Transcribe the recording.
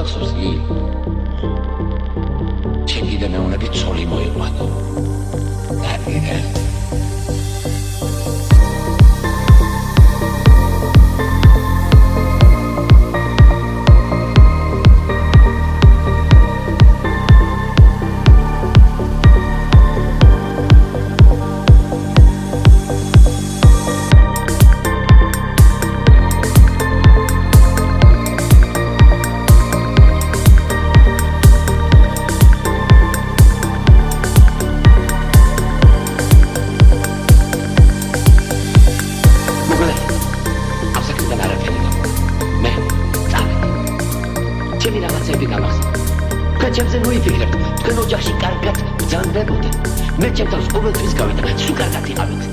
მახსოვს ი ჩემგიდან მეუნები ცოლი მოიყვანო დაგიგე ჩემზე მოიფიქრებთ, თქვენ ოჯახში კარგად ბრძანდებოდეთ. მე ჩემთვის ყოველთვის გავიდა, სულ კარგად იყავით.